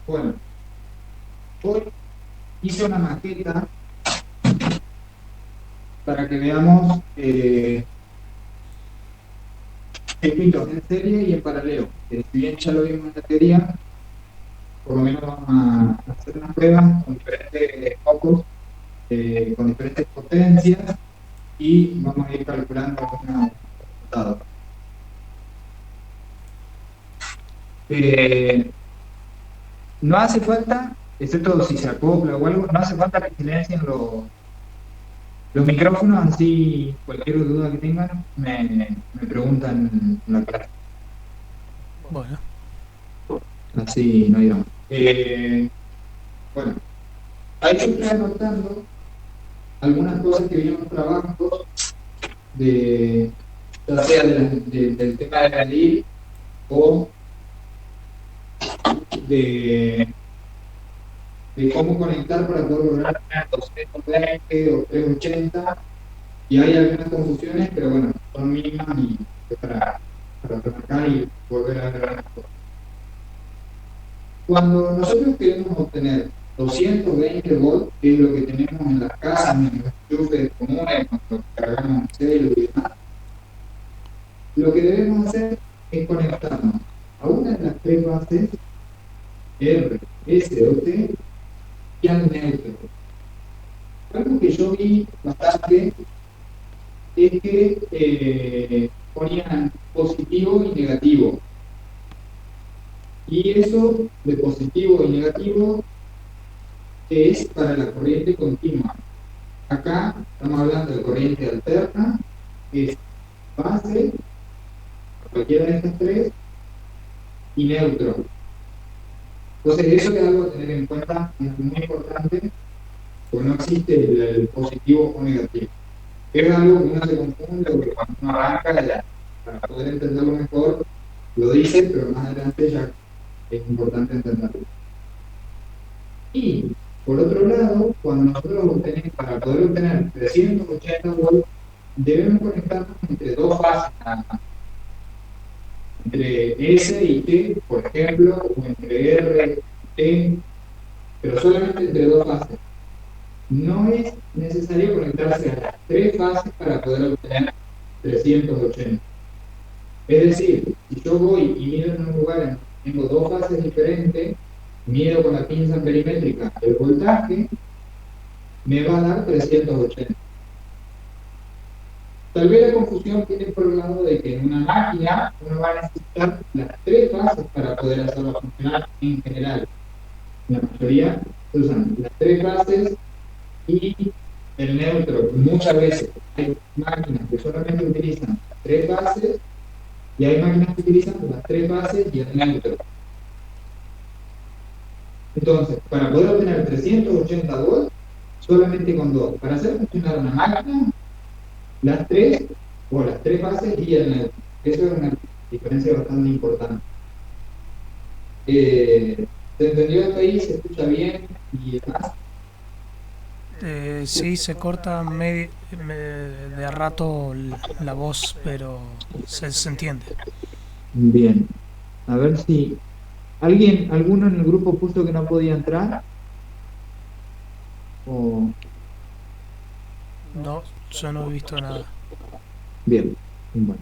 Bueno, hoy hice una maqueta para que veamos circuitos en serie y en paralelo. Si bien ya lo vimos en la teoría, por lo menos vamos a hacer unas pruebas con diferentes focos, con diferentes potencias, y vamos a ir calculando algunos resultados. No hace falta, excepto si se acopla o algo, no hace falta que silencien los micrófonos, así cualquier duda que tengan me preguntan en la clase. Bueno. Así no irán. Bueno, ahí yo estoy anotando algunas cosas que vimos trabajando ya sea del tema de la ley o de cómo conectar para poder lograr 220 o 380, y hay algunas confusiones, pero bueno, son mínimas y para remarcar y volver a ver las cosas. Cuando nosotros queremos obtener 220 volts, que es lo que tenemos en las casas, en los enchufes comunes, cuando cargamos el celu y demás, lo que debemos hacer es conectarnos a una de las tres bases R, S o T y al neutro. Algo que yo vi bastante es que ponían positivo y negativo. Y eso de positivo y negativo es para la corriente continua. Acá estamos hablando de corriente alterna, que es base, cualquiera de estas tres, y neutro. Entonces eso es algo a tener en cuenta, es muy importante, porque no existe el positivo o negativo. Es algo que uno se confunde, porque cuando uno arranca, ya, para poder entenderlo mejor, lo dice, pero más adelante ya es importante entenderlo. Y, por otro lado, cuando nosotros para poder obtener 380 volts, debemos conectarnos entre dos fases nada más. Entre S y T, por ejemplo, o entre R y T, pero solamente entre dos fases. No es necesario conectarse a las tres fases para poder obtener 380. Es decir, si yo voy y mido en un lugar en que tengo dos fases diferentes, mido con la pinza perimétrica el voltaje, me va a dar 380. Tal vez la confusión viene por el lado de que en una máquina uno va a necesitar las tres fases para poder hacerla funcionar en general. La mayoría se usan las tres fases y el neutro. Muchas veces hay máquinas que solamente utilizan las tres fases y hay máquinas que utilizan las tres fases y el neutro. Entonces, para poder obtener 380 volts, solamente con dos. Para hacer funcionar una máquina, las tres fases y el neutro. Eso es una diferencia bastante importante. ¿Se entendió hasta ahí? ¿Se escucha bien? ¿Y demás? Sí, se corta de a rato la voz, pero se entiende. Bien. A ver si alguno en el grupo puso que no podía entrar. ¿O? No, yo no he visto nada. Bien, bueno.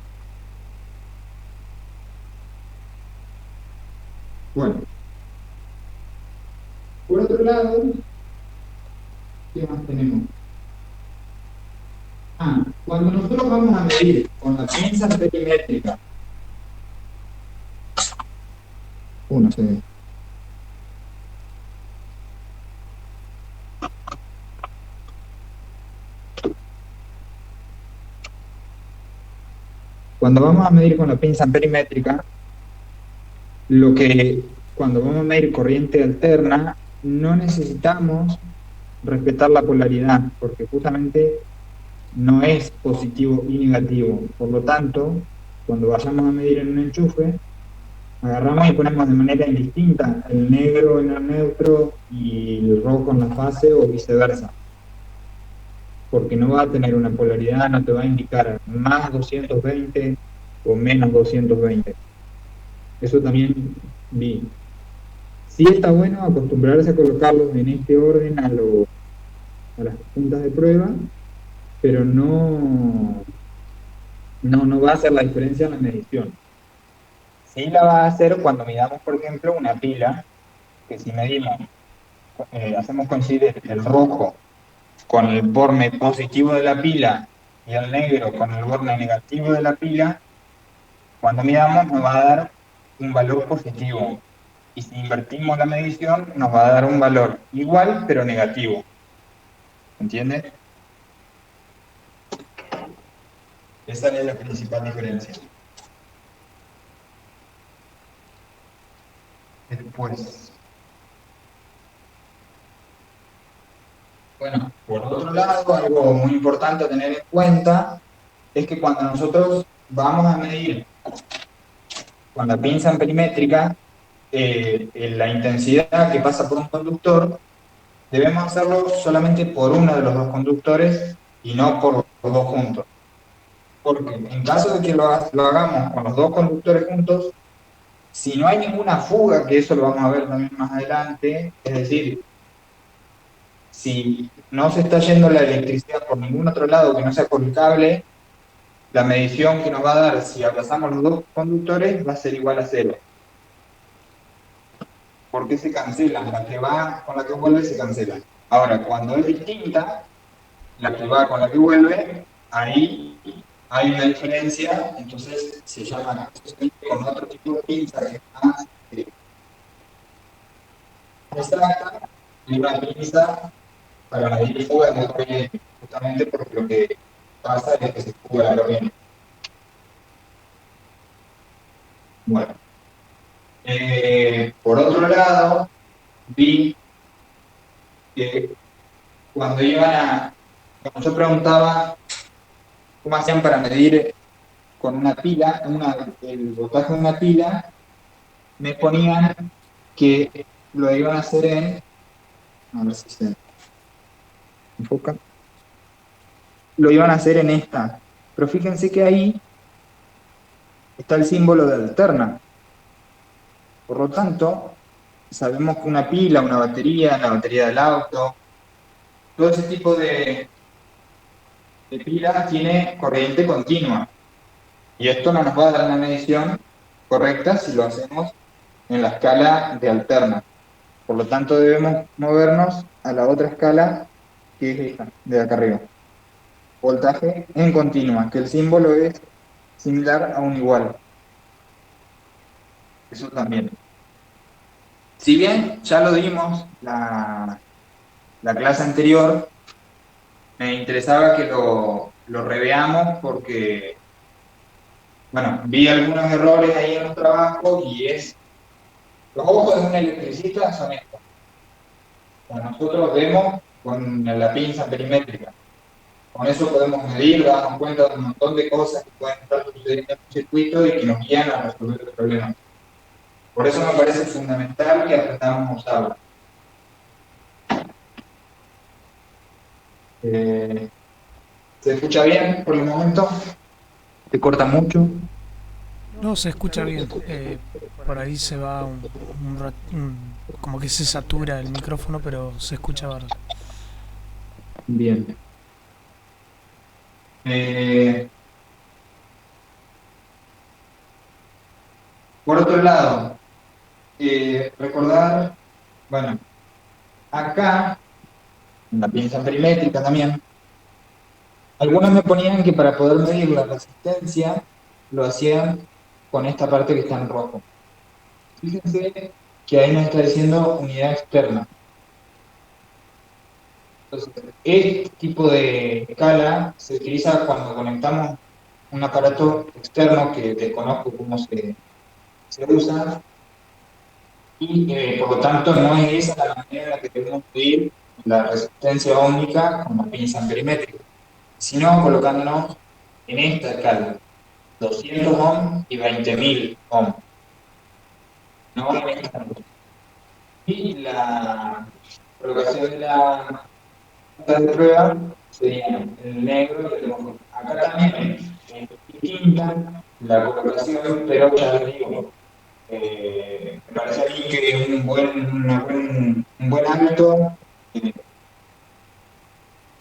Por otro lado, ¿qué más tenemos? Cuando nosotros vamos a medir con la pinza perimétrica, se ve. Cuando vamos a medir con la pinza perimétrica, cuando vamos a medir corriente alterna, no necesitamos respetar la polaridad, porque justamente no es positivo y negativo. Por lo tanto, cuando vayamos a medir en un enchufe, agarramos y ponemos de manera indistinta el negro en el neutro y el rojo en la fase o viceversa. porque no va a tener una polaridad, no te va a indicar más 220 o menos 220. Eso también vi. Sí está bueno acostumbrarse a colocarlos en este orden a las puntas de prueba, pero no va a hacer la diferencia en la medición. Sí la va a hacer cuando midamos, por ejemplo, una pila, que si medimos, hacemos coincidir el rojo con el borne positivo de la pila y el negro con el borne negativo de la pila, cuando midamos nos va a dar un valor positivo. Y si invertimos la medición, nos va a dar un valor igual, pero negativo. ¿Entiendes? Esa es la principal diferencia. Después, bueno, por otro lado, algo muy importante a tener en cuenta es que cuando nosotros vamos a medir con la pinza amperímetrica la intensidad que pasa por un conductor, debemos hacerlo solamente por uno de los dos conductores y no por los dos juntos. Porque en caso de que lo hagamos con los dos conductores juntos, si no hay ninguna fuga, que eso lo vamos a ver también más adelante, es decir, si no se está yendo la electricidad por ningún otro lado que no sea por el cable, la medición que nos va a dar si abrazamos los dos conductores va a ser igual a cero. Porque se cancelan, la que va con la que vuelve se cancela. Ahora, cuando es distinta, la que va con la que vuelve, ahí hay una diferencia, entonces se llama con otro tipo de pinza que es más exacta y una pinza para medir fuga de corriente, justamente porque lo que pasa es que se fuga la corriente. Bueno, por otro lado, vi que cuando cuando yo preguntaba cómo hacían para medir con una pila, el voltaje de una pila, me ponían que lo iban a hacer a ver si se enfoca, lo iban a hacer en esta, pero fíjense que ahí está el símbolo de alterna, por lo tanto, sabemos que una pila, una batería, la batería del auto, todo ese tipo de pilas tiene corriente continua, y esto no nos va a dar una medición correcta si lo hacemos en la escala de alterna. Por lo tanto, debemos movernos a la otra escala, que es esta, de acá arriba. Voltaje en continua, que el símbolo es similar a un igual. Eso también. Si bien ya lo dimos la clase anterior, me interesaba que lo reveamos porque, bueno, vi algunos errores ahí en los trabajos y los ojos de un electricista son estos. Nosotros vemos con la pinza perimétrica. Con eso podemos medir, darnos cuenta de un montón de cosas que pueden estar sucediendo en un circuito y que nos guían a resolver el problema. Por eso me parece fundamental que aprendamos a usarlo. ¿Se escucha bien por el momento? ¿Te corta mucho? No, se escucha bien. Por ahí se va como que se satura el micrófono, pero se escucha bárbaro. Bien. Por otro lado, recordar, bueno, acá, en la pinza perimétrica también, algunos me ponían que para poder medir la resistencia lo hacían con esta parte que está en rojo. Fíjense que ahí nos está diciendo unidad externa. Entonces, este tipo de escala se utiliza cuando conectamos un aparato externo que desconozco cómo se usa, y por lo tanto no es esa la manera en la que debemos medir la resistencia ómnica con la pinza amperímetrica, sino colocándonos en esta escala, 200 ohm y 20.000 ohm. No en esta. Y la colocación de la punta de prueba sería el negro y el rojo. Acá también es distinta la colocación, pero ya les digo, me parece a mí que es un buen hábito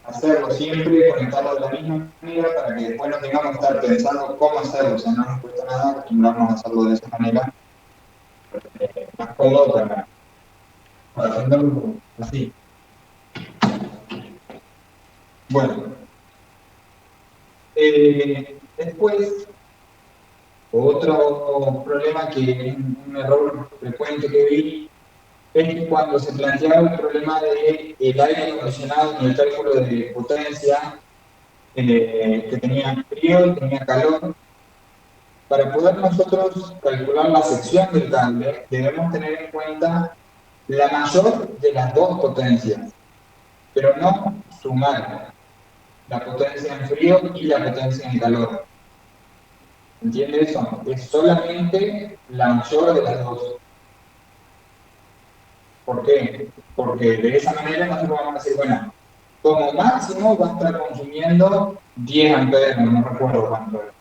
hacerlo siempre, conectarlo de la misma manera para que después no tengamos que estar pensando cómo hacerlo, o sea, no nos cuesta nada acostumbrarnos a hacerlo de esa manera, más cómodo para hacerlo así. Bueno, después, otro problema que es un error frecuente que vi es que cuando se planteaba el problema del aire acondicionado en el cálculo de potencia, que tenía frío y tenía calor, para poder nosotros calcular la sección del cable, debemos tener en cuenta la mayor de las dos potencias, pero no sumar la potencia en frío y la potencia en calor. ¿Entiende eso? Es solamente la mayor de las dos. ¿Por qué? Porque de esa manera nosotros vamos a decir, bueno, como máximo va a estar consumiendo 10 amperes, no recuerdo cuánto es.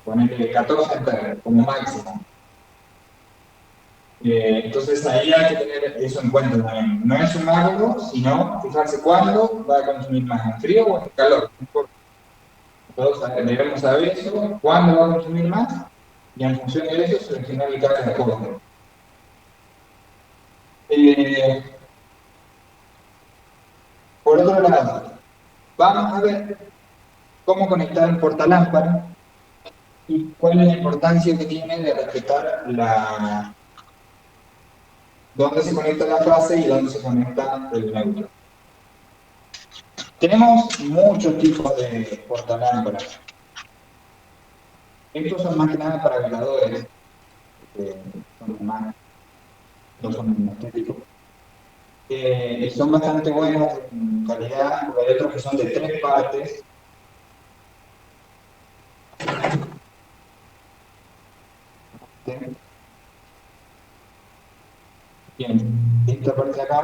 Ponele 14 amperes como máximo. Entonces ahí hay que tener eso en cuenta también. No es sumarlo, sino fijarse cuándo va a consumir más, en frío o en calor. Todos debemos saber eso, cuándo va a consumir más, y en función de eso seleccionar el cable de acorde. Por otro lado, vamos a ver cómo conectar el portalámpara y cuál es la importancia que tiene de respetar dónde se conecta la fase y dónde se conecta el neutro. Tenemos muchos tipos de portalámparas. Estos son más que nada para veladores, no son estéticos. Son bastante buenos en calidad, porque hay otros que son de 3 partes. Bien, esta parte de acá.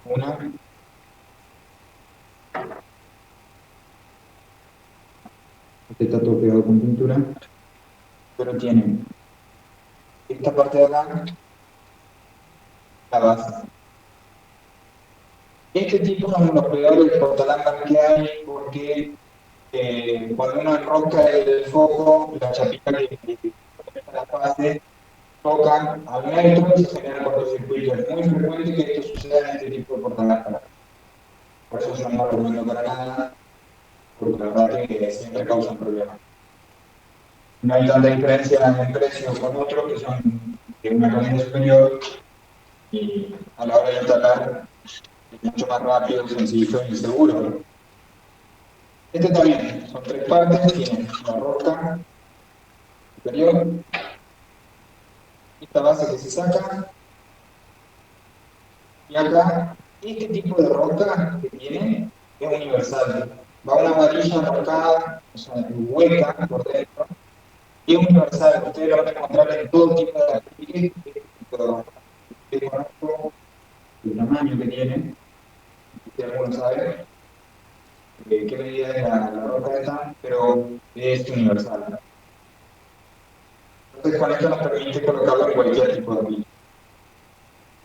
Una. Este está todo pegado con pintura. Pero tienen esta parte de acá, la base. Este tipo son los peores portalámparas que hay porque cuando uno enrosca el foco, la chapita que conecta la fase, tocan al neutro y se genera cortocircuito. Es muy frecuente que esto suceda en este tipo de portalámparas. Por eso yo no lo recomiendo para nada, porque la verdad que siempre causan problemas. No hay tanta diferencia en el precio con otros que son de una calidad superior y a la hora de instalar es mucho más rápido, sencillo y seguro. Este también, son 3 partes, tiene la rosca superior, esta base que se saca, y acá, este tipo de rosca que tiene es universal. Va una varilla roscada, o sea, hueca por dentro, y es universal. Ustedes lo van a encontrar en todo tipo de acrílicos, este tipo de rosca. Ustedes conozco el tamaño que tiene, si alguno sabe qué medida es la rosca esta, pero es universal. Entonces con esto nos permite colocarlo en cualquier tipo de acrílico.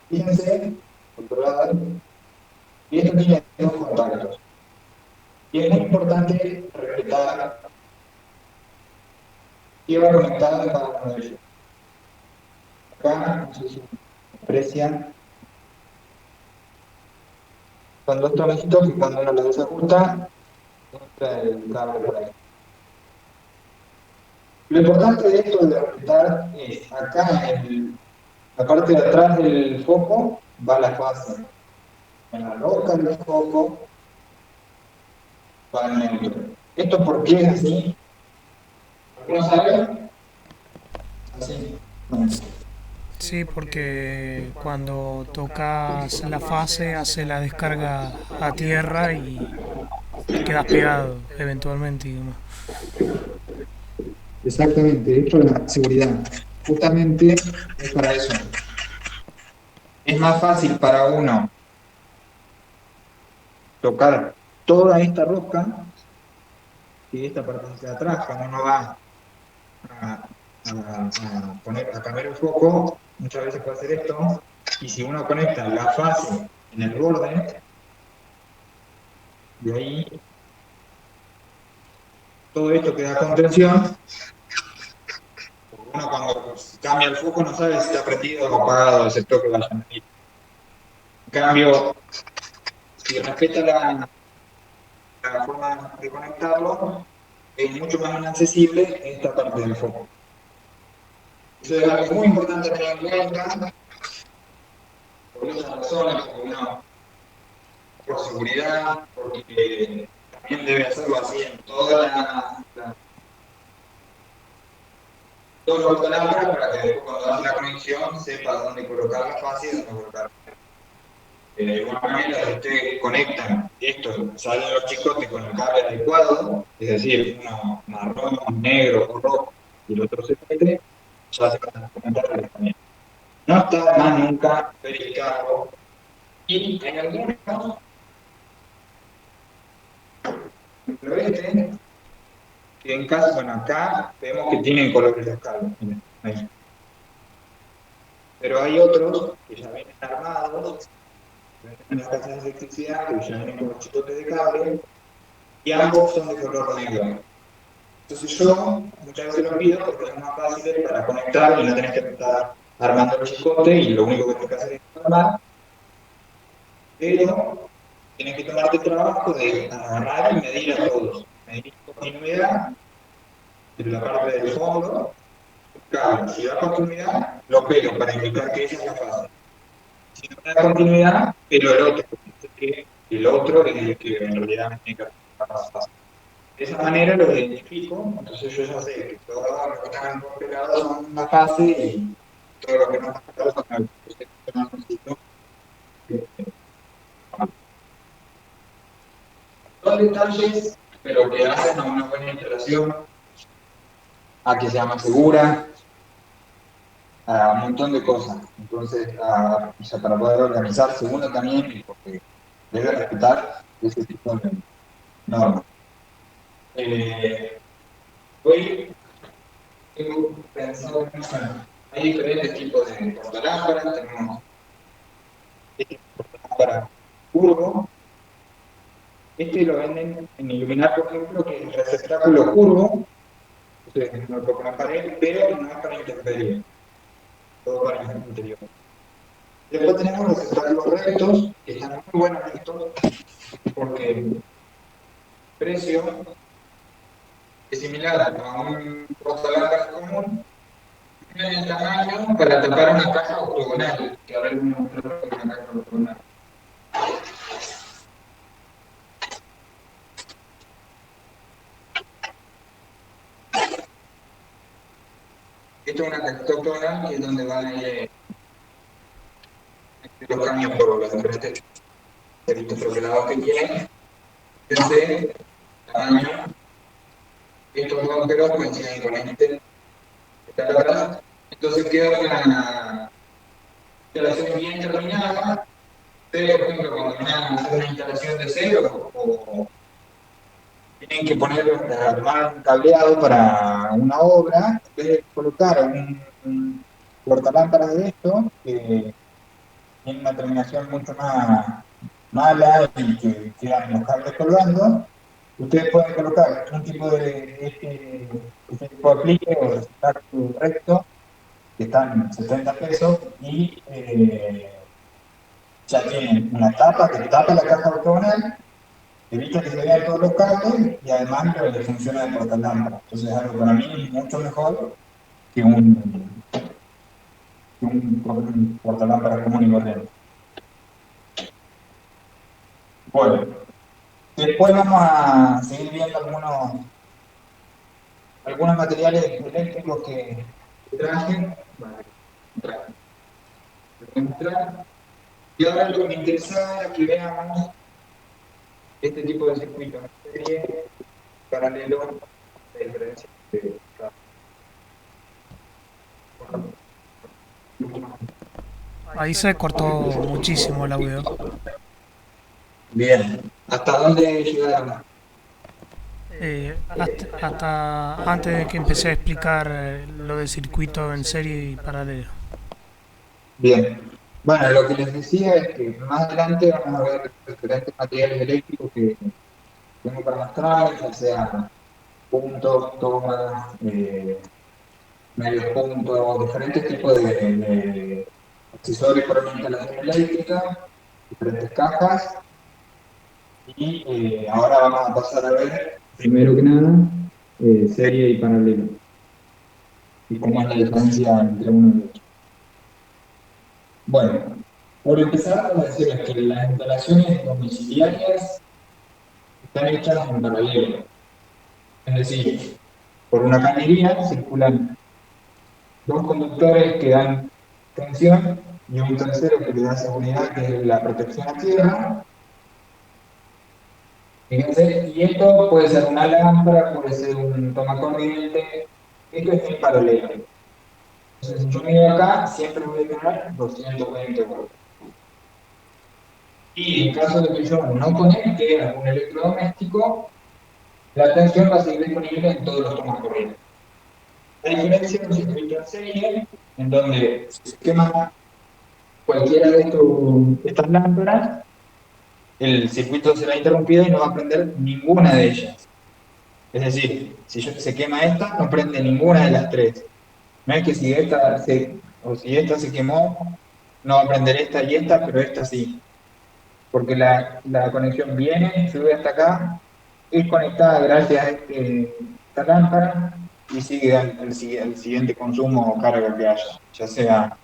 Fíjense, controlado, y esto tiene 2 contactos. Y es muy importante respetar qué va conectado en cada uno de ellos. Acá, no sé si aprecian, son 2 tornillitos y cuando uno los desajusta, entra el cable por ahí. Lo importante de esto de respetar es, acá en la parte de atrás del foco va la fase. En la rosca del foco va el neutro. ¿Esto por qué es así? ¿Alguno sabe? Así. Bueno. Sí, porque cuando tocas la fase hace la descarga a tierra y quedas pegado eventualmente y demás. Exactamente, es por la seguridad. Justamente es para eso. es más fácil para uno tocar toda esta rosca que esta parte de atrás, cuando uno va a cambiar el foco, muchas veces puede hacer esto, y si uno conecta la fase en el borde, de ahí todo esto queda con tensión, porque uno cuando cambia el foco no sabe si está prendido o apagado ese toque vaya a medir. En cambio, si respeta la forma de conectarlo, es mucho más inaccesible esta parte del foco. Eso es algo muy importante tener en cuenta, por muchas razones, porque uno, por seguridad, porque también debe hacerlo así en todos los parámetros para que después cuando hace la conexión sepa dónde colocar la fase y dónde colocar. De alguna manera, si ustedes conectan esto, salen los chicotes con el cable adecuado, es decir, uno marrón, negro o rojo y el otro celeste, ya se van a conectar también. No está más nunca verificado. Y hay algunos, pero que en caso, bueno, acá vemos que tienen colores los cables, miren, ahí. Pero hay otros que ya vienen armados, en las casas de electricidad, que ya vienen con los chicotes de cable, y ambos son de color negro. Entonces yo muchas veces lo pido porque es más fácil para conectar y no tenés que estar armando el chicote y lo único que tenés que hacer es armar, pero tienes que tomarte el trabajo de agarrar y medir a todos. Medir continuidad de la parte del fondo, claro, si da continuidad, lo pego para indicar que esa es la fase. Si no da continuidad, pero el otro, que el otro es el que en realidad me tiene que hacer la fase. De esa manera lo identifico, entonces yo ya sé que todos los que están pegados son una fase y todos los que no están pegados son una fase. Son detalles, pero que hacen a una buena instalación, a que sea más segura, a un montón de cosas. Entonces, o sea, para poder organizarse uno también, y porque debe respetar ese tipo de normas. Hoy tengo pensado en hay diferentes tipos de portalámparas, tenemos este portalámpara curvo, este lo venden en Iluminar, por ejemplo, que es el receptáculo curvo, ustedes no lo colocan en pared, pero no es para intemperie, todo para el interior. Después tenemos los receptáculos rectos, que están muy buenos estos, porque el precio es similar a un portalámpara común, en el tamaño para tapar una caja octogonal, que ahora les voy a mostrar una caja octogonal. Esto es una caja octogonal, que es donde van a ir los cambios por los diferentes troquelados que tienen. Fíjense, tamaño, estos dos agujeros coinciden con este que está acá atrás. Entonces queda una instalación bien terminada. Ustedes, por ejemplo, cuando van a hacer una instalación de cero o tienen que armar un cableado para una obra, en vez de colocar un portalámparas de esto, que tiene una terminación mucho más mala y que quedan los cables colgando, ustedes pueden colocar un tipo de este tipo de aplique o receptáculo recto, que están 70 pesos, y ya tienen una tapa que tapa la caja ortogonal, evita que se vean todos los cables y además le funciona de portalámpara. Entonces, algo para mí es mucho mejor que un portalámpara común y corriente. Bueno, después vamos a seguir viendo algunos materiales eléctricos que traje. Vale, traje. Y ahora lo que me interesaba era que veamos este tipo de circuito en serie paralelo de diferencia de cada. Ahí se cortó muchísimo el audio. Bien. ¿Hasta dónde llegaron? Hasta antes de que empecé a explicar lo del circuito en serie y paralelo. Bien. Bueno, lo que les decía es que más adelante vamos a ver diferentes materiales eléctricos que tengo para mostrar, ya sea puntos, tomas, medios puntos, diferentes tipos de accesorios para la instalación eléctrica, diferentes cajas. Y ahora vamos a pasar a ver, primero que nada, serie y paralelo. Y cómo es la diferencia entre uno y otro. Bueno, por empezar, vamos a decirles que las instalaciones domiciliarias están hechas en paralelo. Es decir, por una cañería circulan dos conductores que dan tensión y un tercero que le da seguridad, que es la protección a tierra. Fíjense, y esto puede ser una lámpara, puede ser un tomacorriente, esto es en paralelo. Entonces, si yo mido acá, siempre voy a tener 220 voltios. Y en caso de que yo no conecte algún electrodoméstico, la tensión va a seguir disponible en todos los tomacorrientes. La diferencia es un circuito en serie, en donde si se quema cualquiera de estas lámparas, el circuito será interrumpido y no va a prender ninguna de ellas. Es decir, si se quema esta, no prende ninguna de las tres. No es que si si esta se quemó, no va a prender esta y esta, pero esta sí. Porque la conexión viene, sube hasta acá, es conectada gracias a esta lámpara y sigue al siguiente consumo o carga que haya, ya sea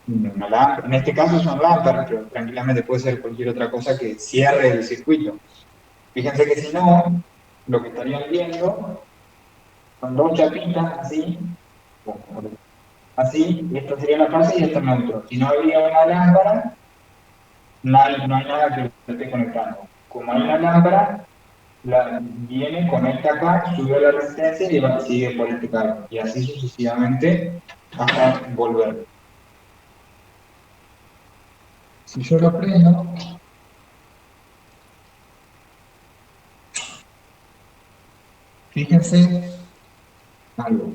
una lámpara, en este caso son lámparas, pero tranquilamente puede ser cualquier otra cosa que cierre el circuito. Fíjense que si no, lo que estarían viendo son dos chapitas así, así, y esta sería la fase y esta neutro. Si no habría una lámpara, no hay nada que lo esté conectando. Como hay una lámpara, viene, conecta acá, sube la resistencia y sigue por este cargo. Y así sucesivamente hasta volver. Si yo lo prendo, fíjense algo.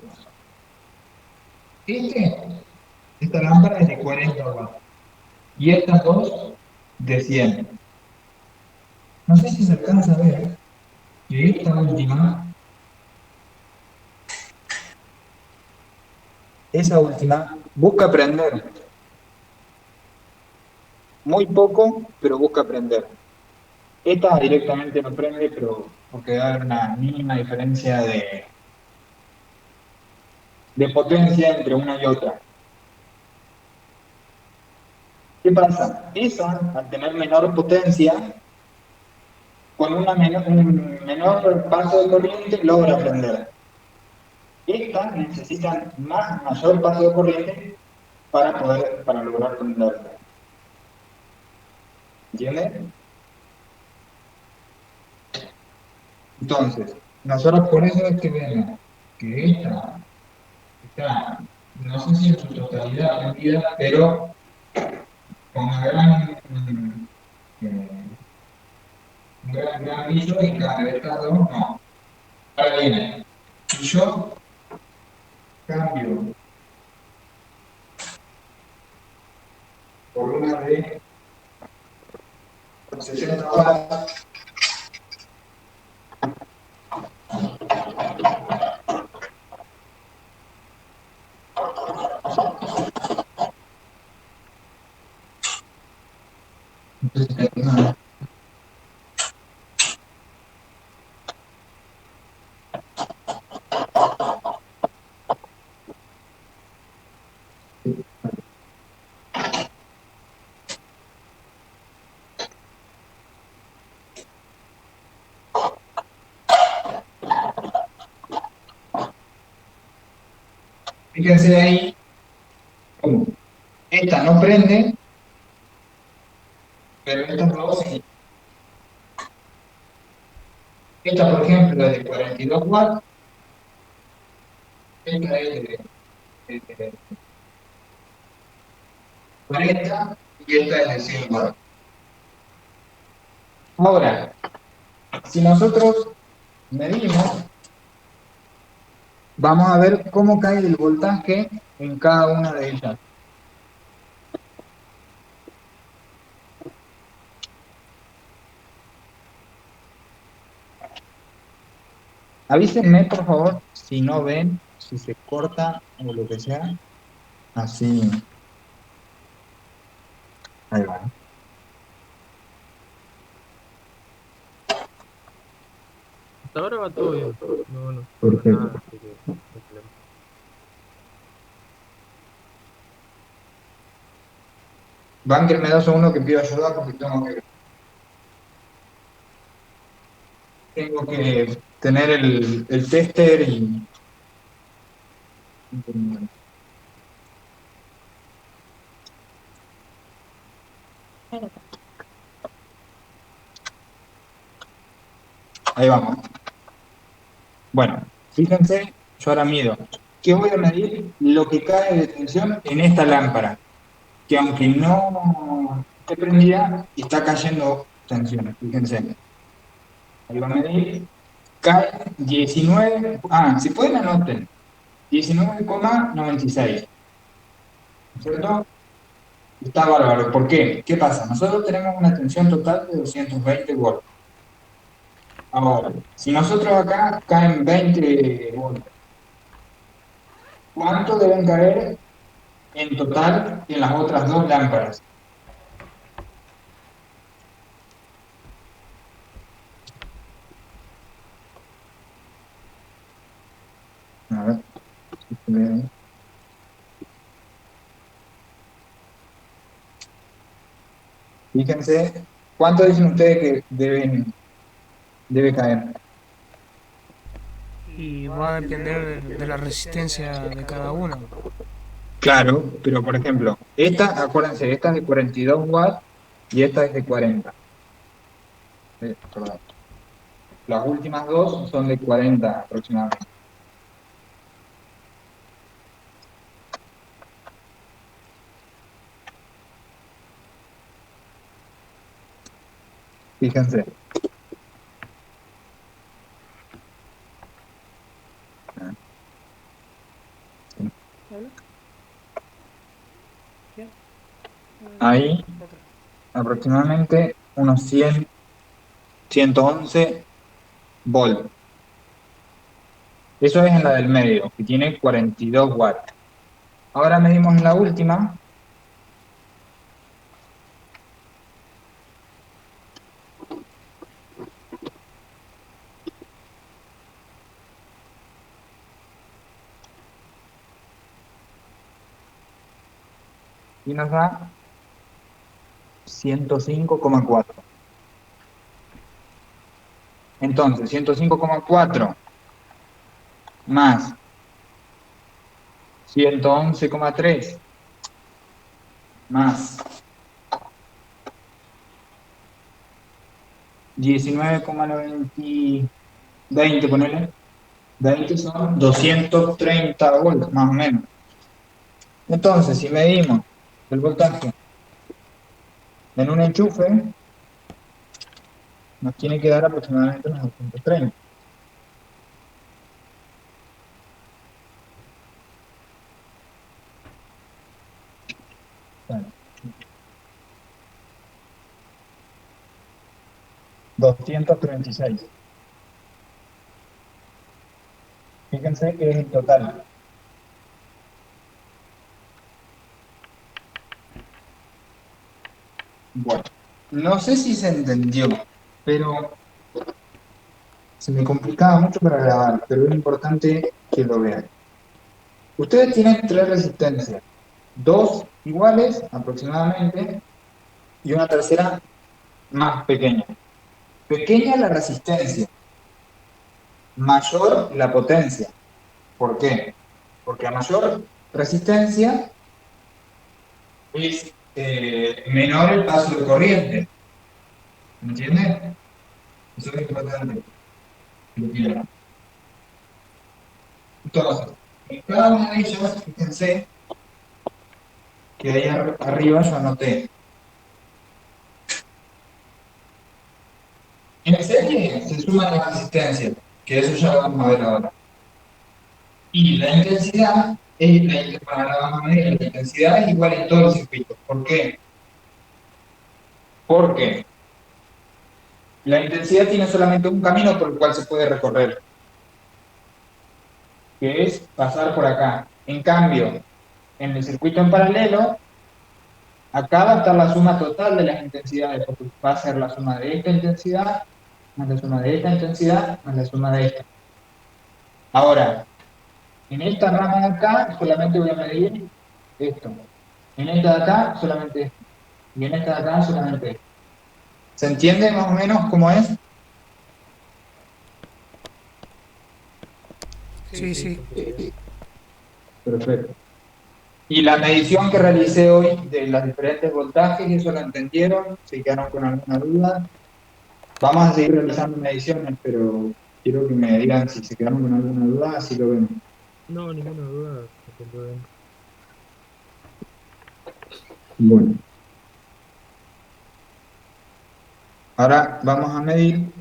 Esta lámpara es de 40 watts y estas dos de 100. No sé si se alcanza a ver que esa última busca prender. Muy poco, pero busca prender. Esta directamente no prende, pero porque va a haber una mínima diferencia de potencia entre una y otra. ¿Qué pasa? Esa, al tener menor potencia, con un menor paso de corriente, logra prender. Estas necesitan mayor paso de corriente para lograr prender. ¿Entienden? Entonces, nosotros por eso es que vemos que esta está, no sé si en su totalidad prendida, pero con un gran brillo y cada de estas dos no. Ahora viene, si yo cambio por una de 60 watts, fíjense ahí, esta no prende, pero estas dos sí. Esta, por ejemplo, es de 42 watts, esta es de 40 y esta es de 100 watts. Ahora, si nosotros medimos, vamos a ver cómo cae el voltaje en cada una de ellas. Avísenme, por favor, si no ven, si se corta o lo que sea. Así. Ahí va. Hasta ahora va todo bien. No, no, no, Perfecto. nada, así que no hay problema. Banker, me das uno que pido ayuda porque tengo que tener el tester y. Ahí vamos. Bueno, fíjense, yo ahora mido. ¿Qué voy a medir? Lo que cae de tensión en esta lámpara, que aunque no esté prendida, está cayendo tensión. Fíjense. Ahí va a medir. Cae 19. Si pueden anoten. 19,96. ¿Cierto? Está bárbaro. ¿Por qué? ¿Qué pasa? Nosotros tenemos una tensión total de 220 volts. Ahora, si nosotros acá caen 20 volts, ¿cuánto deben caer en total en las otras dos lámparas? A ver, si se ve ahí. Fíjense, ¿cuánto dicen ustedes que debe caer? Y va a depender de la resistencia de cada uno. Claro, pero por ejemplo, esta, acuérdense, esta es de 42 watts y esta es de 40. Perdón. Las últimas dos son de 40 aproximadamente. Fíjense. Ahí aproximadamente unos 100, 111 volts. Eso es en la del medio, que tiene 42 watts. Ahora medimos en la última. Y nos da 105,4. Entonces, 105,4 más 111,3 más 19,90, 20, ponele. 20 son 230 volts, más o menos. Entonces, si medimos el voltaje en un enchufe, nos tiene que dar aproximadamente unos 230. Bueno, 236. Fíjense que es el total. Bueno, no sé si se entendió, pero se me complicaba mucho para grabar, pero es importante que lo vean. Ustedes tienen tres resistencias, dos iguales aproximadamente y una tercera más pequeña. Pequeña la resistencia, mayor la potencia. ¿Por qué? Porque a mayor resistencia es menor el paso de corriente. ¿Me entienden? Eso es importante. Entonces, en cada una de ellas, fíjense que ahí arriba yo anoté. En serie se suma la resistencia, que eso ya lo vamos a ver ahora. Y la intensidad para la vamos a medir, la intensidad es igual en todo el circuito. ¿Por qué? Porque la intensidad tiene solamente un camino por el cual se puede recorrer, que es pasar por acá. En cambio, en el circuito en paralelo, acá va a estar la suma total de las intensidades, porque va a ser la suma de esta intensidad, más la suma de esta intensidad, más la suma de esta. Ahora, en esta rama de acá solamente voy a medir esto. En esta de acá solamente esto. Y en esta de acá solamente esto. ¿Se entiende más o menos cómo es? Sí, sí. Perfecto. Y la medición que realicé hoy de los diferentes voltajes, ¿eso lo entendieron? ¿Se quedaron con alguna duda? Vamos a seguir realizando mediciones, pero quiero que me digan si se quedaron con alguna duda, así lo vemos. No, ninguna duda. Entiendo bien. Bueno. Ahora vamos a medir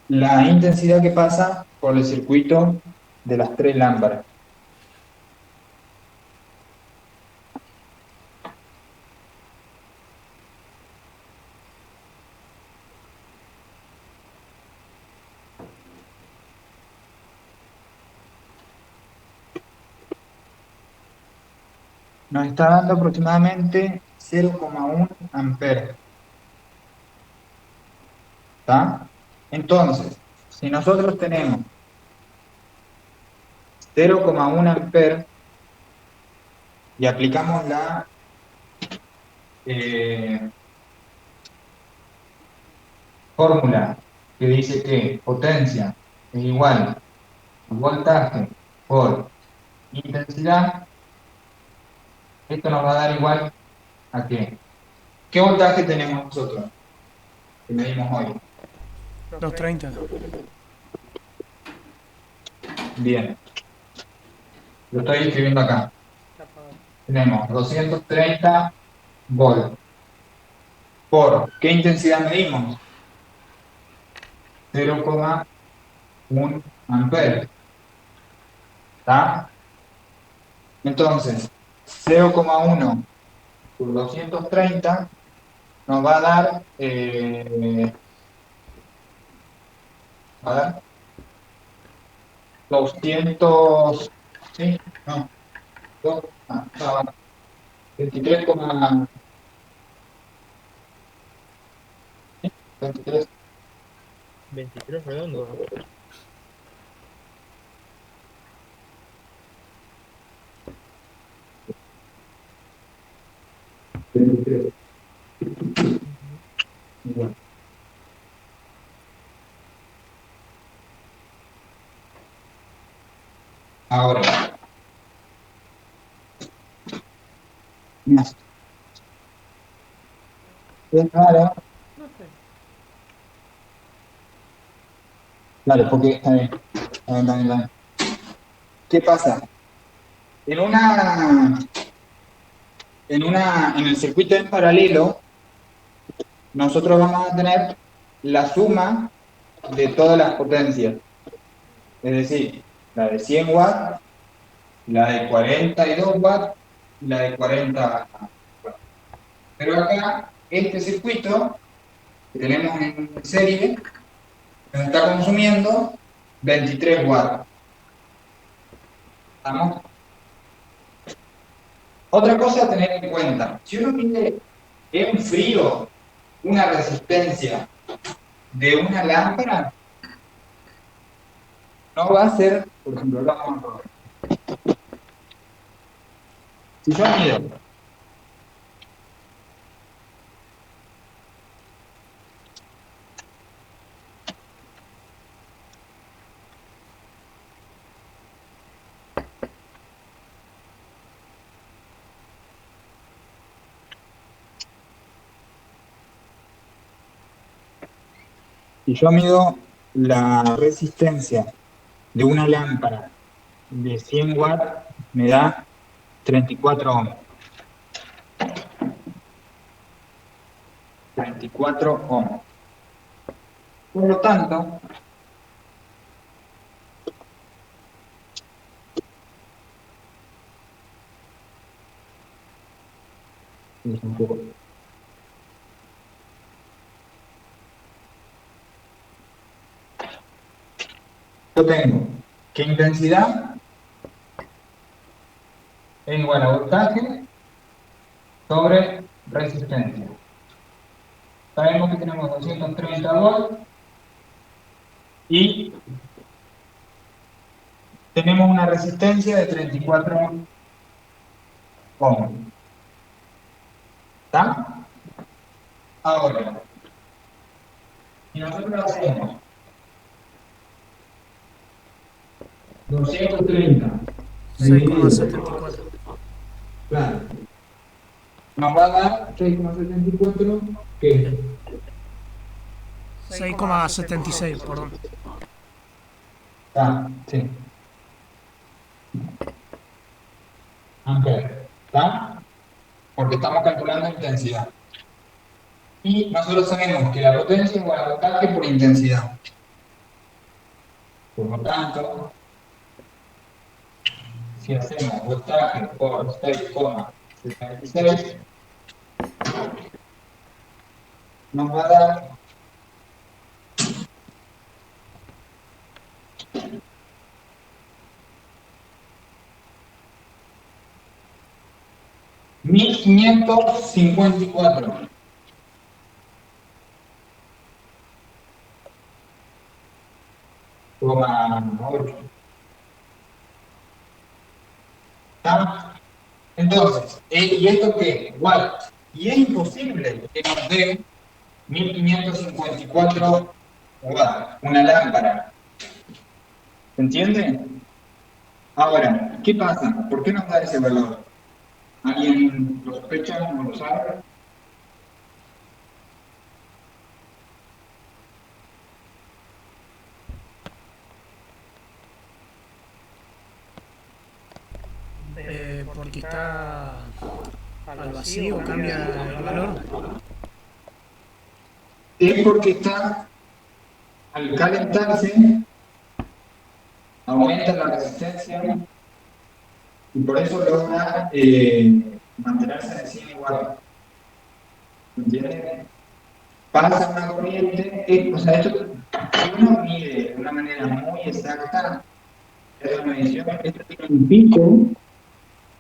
la intensidad que pasa por el circuito de las 3 lámparas. Nos está dando aproximadamente 0,1 amperes. ¿Está? Entonces, si nosotros tenemos 0,1 amperes y aplicamos la fórmula que dice que potencia es igual a voltaje por intensidad, esto nos va a dar igual a qué. ¿Qué voltaje tenemos nosotros que medimos hoy? 230. Bien, lo estoy escribiendo acá. Tenemos 230 volts. ¿Por qué intensidad medimos? 0,1 amperes. ¿Está? Entonces, 0,1 por 230 nos va a dar, a ver, 200, ¿sí? No, 23, 23, 23 redondos. 23. Bueno. Ahora, mira, es raro. Claro, porque, a ver. ¿Qué pasa? En el circuito en paralelo, nosotros vamos a tener la suma de todas las potencias. Es decir, la de 100 watts, la de 42 watts y la de 40 watts. Pero acá, este circuito que tenemos en serie, nos está consumiendo 23 watts. ¿Estamos? Otra cosa a tener en cuenta, si uno mide en frío una resistencia de una lámpara, no va a ser, por ejemplo, vamos a probar. Si yo mido la resistencia de una lámpara de 100 watts me da 34 ohms. 34 ohms. Por lo tanto, yo tengo que intensidad es igual a voltaje sobre resistencia. Sabemos que tenemos 230 volts y tenemos una resistencia de 34 ohms. ¿Está? Ahora, si nosotros hacemos 230 6,74. claro, nos va a dar 6,74, ¿qué? 6,76, perdón. Ah, sí. Ampere, ¿está? Porque estamos calculando intensidad. Y nosotros sabemos que la potencia es igual a voltaje por intensidad. Por lo tanto, si hacemos voltaje por 6,76, nos va a dar 1554. ¿Está? Entonces, ¿y esto qué? Igual. Y es imposible que nos dé 1554 watts, una lámpara. ¿Se entiende? Ahora, ¿qué pasa? ¿Por qué nos da ese valor? ¿Alguien lo sospecha? ¿No lo sabe? Porque está al vacío, cambia el valor. Es porque está, al calentarse, aumenta la resistencia y por eso logra mantenerse en 100 igual. ¿Entiendes? Pasa una corriente, o sea, esto, si uno mide de una manera muy exacta, esa medición, esto tiene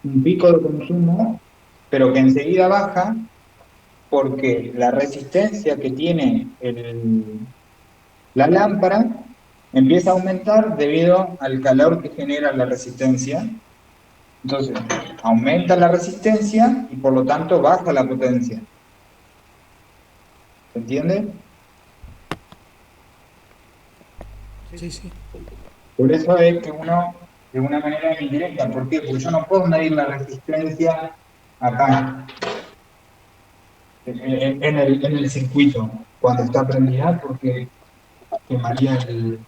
un pico de consumo, pero que enseguida baja porque la resistencia que tiene la lámpara empieza a aumentar debido al calor que genera la resistencia. Entonces, aumenta la resistencia y por lo tanto baja la potencia. ¿Se entiende? Sí, sí. Por eso es que uno, de una manera indirecta, ¿por qué? Porque yo no puedo medir la resistencia acá, en el circuito, cuando está prendida, porque quemaría el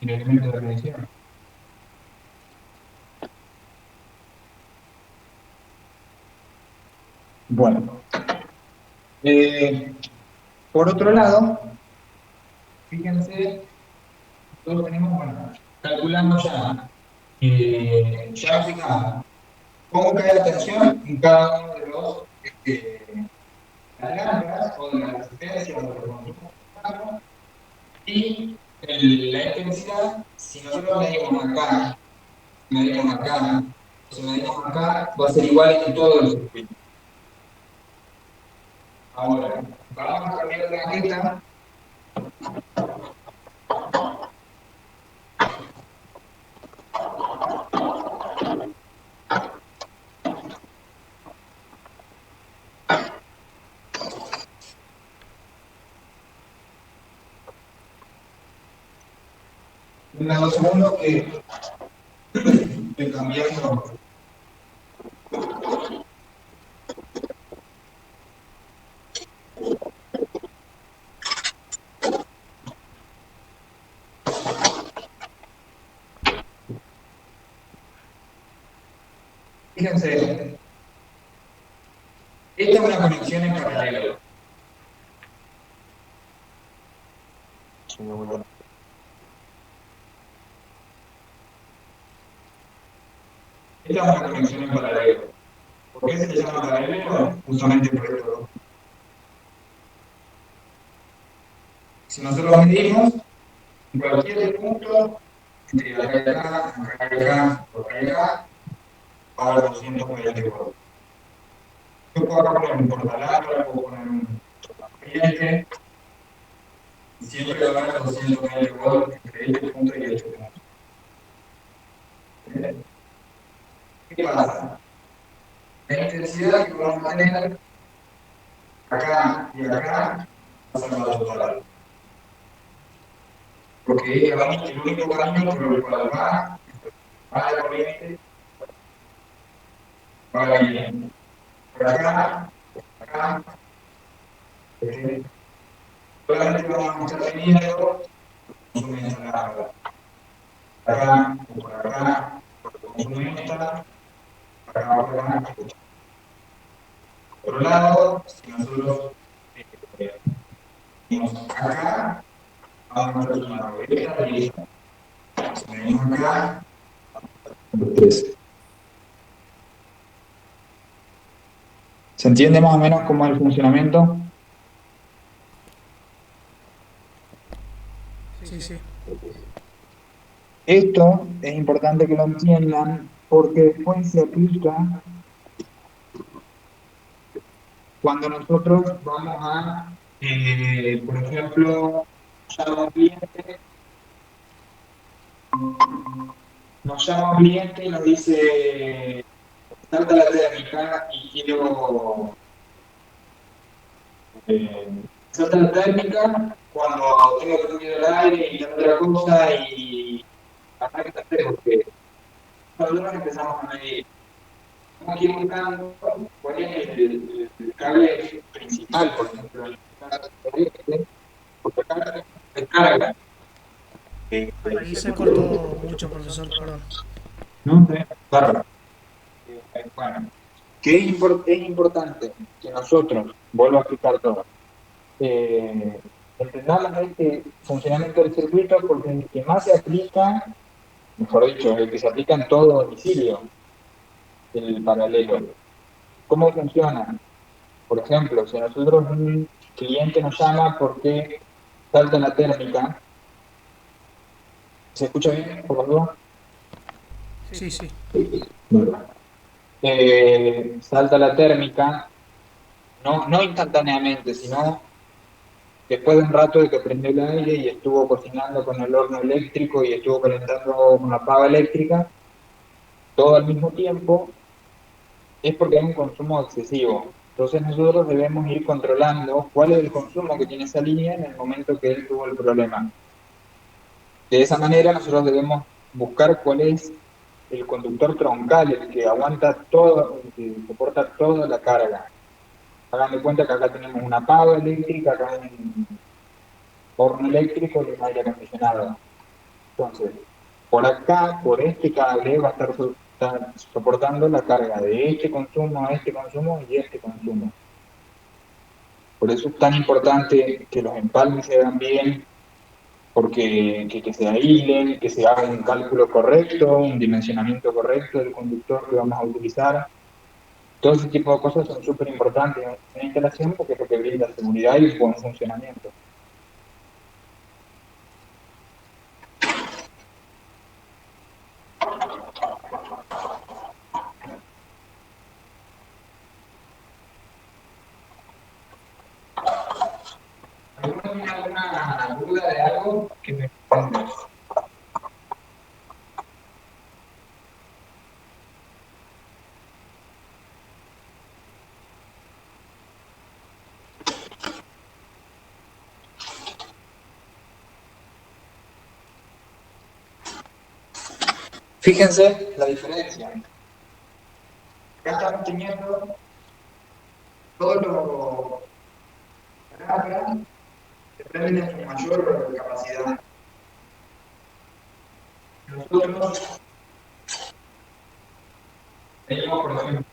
elemento de medición. Bueno, por otro lado, fíjense, todos tenemos, bueno, calculamos ya fijamos cómo cae la tensión en cada uno de los las lámparas o de la resistencia o de los consumos y la intensidad, si nosotros medimos acá, si medimos acá, va a ser igual en todo el circuito. Ahora, vamos a cambiar de maqueta. Dame 2 segundos que estoy cambiando. Fíjense, esta es una conexión en paralelo. Esta es una conexión en paralelo. ¿Por qué se le llama paralelo? Justamente por esto. Si nosotros medimos en cualquier punto, entre acá y acá, acá y acá, acá y acá, va a haber 220 voltios. Yo puedo acá poner un portalámpara, puedo poner un corriente, y siempre va a haber 220 voltios entre este punto y este punto. ¿Qué pasa? La intensidad que vamos a tener acá y acá va a ser la total. Porque el único camino por el cual va la corriente, va a ir por acá, acá, solamente vamos a estar teniendo consumen esta acá, por acá, consumen esta, acá, por acá. Por un lado, si nosotros venimos acá, vamos a estar sumando esta y esta. Si venimos acá, 3. ¿Se entiende más o menos cómo es el funcionamiento? Sí, sí. Esto es importante que lo entiendan porque después se aplica cuando nosotros vamos a, por ejemplo, llama un cliente, nos llama un cliente y nos dice, salta la térmica y quiero, salta la térmica cuando tengo que subir el aire y otra cosa y acá que hacer porque nosotros empezamos a medir. Estamos aquí buscando cuál es el cable principal, por ejemplo, el cable, porque acá descarga. Ahí se cortó mucho, profesor, perdón. ¿No? Bárbaro. Bueno, que es importante que nosotros, vuelvo a explicar todo, entendamos este funcionamiento del circuito porque el que más se aplica, mejor dicho, el que se aplica en todo domicilio, el paralelo. ¿Cómo funciona? Por ejemplo, si nosotros un cliente nos llama porque salta la térmica, ¿se escucha bien por los dos? Sí, sí. Bueno. Salta la térmica, no instantáneamente, sino después de un rato de que prendió el aire y estuvo cocinando con el horno eléctrico y estuvo calentando con la pava eléctrica, todo al mismo tiempo, es porque hay un consumo excesivo. Entonces nosotros debemos ir controlando cuál es el consumo que tiene esa línea en el momento que él tuvo el problema. De esa manera nosotros debemos buscar cuál es el conductor troncal, el que aguanta todo, el que soporta toda la carga. Hagan de cuenta que acá tenemos una pava eléctrica, acá hay un horno eléctrico y un aire acondicionado. Entonces, por acá, por este cable, va a estar soportando la carga de este consumo a este consumo y este consumo. Por eso es tan importante que los empalmes se hagan bien, porque que se aíslen, que se haga un cálculo correcto, un dimensionamiento correcto del conductor que vamos a utilizar. Todo ese tipo de cosas son súper importantes en la instalación porque es lo que brinda seguridad y un buen funcionamiento. ¿Alguno tiene alguna duda de algo que me pregunte? Fíjense la diferencia. Acá estamos teniendo todo lo carga depende de su mayor capacidad. Nosotros Seguimos, por ejemplo.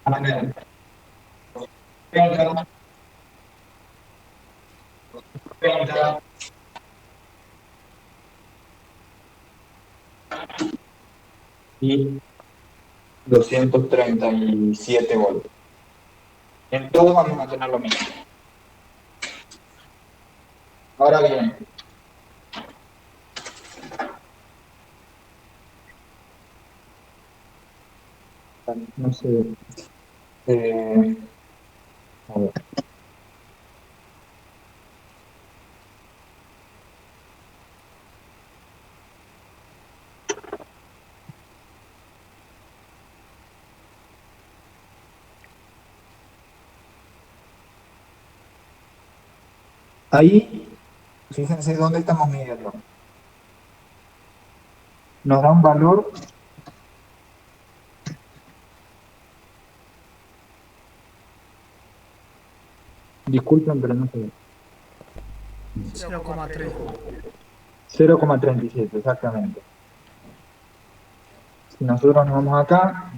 A ver, 30, 30 y 237 voltios. En todos vamos a tener lo mismo. Ahora bien, no sé, a ver. Ahí, fíjense dónde estamos midiendo. Nos da un valor, disculpen, pero no sé, 0,3. 0,37 exactamente. Si nosotros nos vamos acá,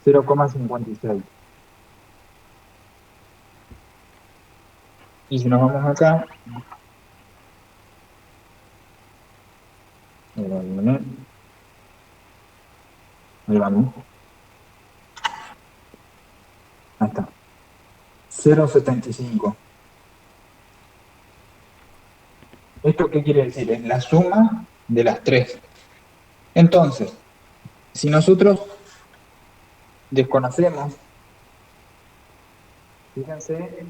0,56. Y si nos vamos acá, ahí vamos, ahí está, 0,75. ¿Esto qué quiere decir? Es la suma de las tres. Entonces, si nosotros desconocemos, fíjense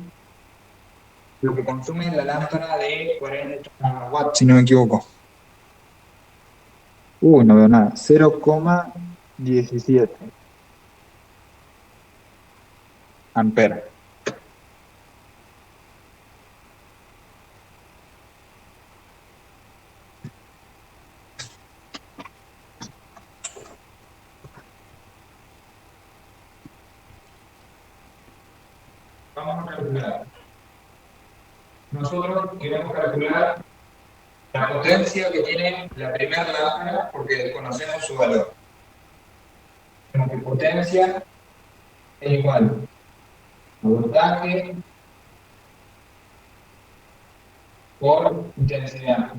lo que consume la lámpara de 40 watts, si no me equivoco. No veo nada. 0,17 amperes. Vamos a calcular. Nosotros queremos calcular la potencia que tiene la primera lámpara porque desconocemos su valor. Tenemos que potencia es igual a voltaje por intensidad.